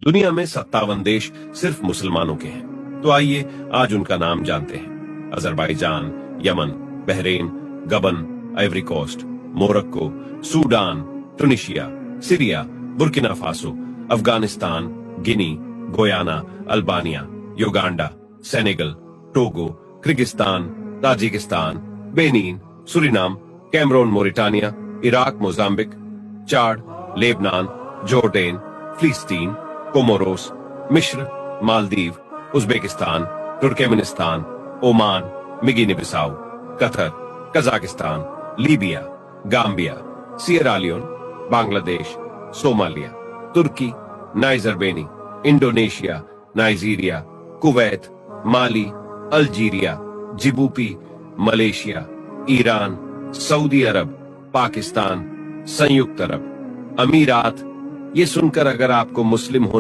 दुनिया में 57 देश सिर्फ मुसलमानों के हैं। तो आइए आज उनका नाम जानते हैं। Azerbaijan, Yemen, Bahrain, Gabon, Ivory Coast, Morocco, Sudan, Tunisia, Syria, Burkina Faso, Afghanistan, Guinea, Guyana, Albania, Uganda, Senegal, Togo, Kyrgyzstan, Tajikistan, Benin, Suriname, Cameroon, Mauritania, Iraq, Mozambique, Chad, Lebanon, Jordan, फिलिस्तीन, कोमोरोस, मिस्र, मालदीव, उज्बेकिस्तान, तुर्कमेनिस्तान, ओमान, मिगिनी Bissau, Qatar, Kazakhstan, Libya, Gambia, Sierra Leone, Bangladesh, Somalia, तुर्की, Niger बेनी, Indonesia, Nigeria, Kuwait, Mali, Algeria, Djibouti, Malaysia, Iran, Saudi Arab, Pakistan, संयुक्त अरब अमीरात। ये सुनकर अगर आपको मुस्लिम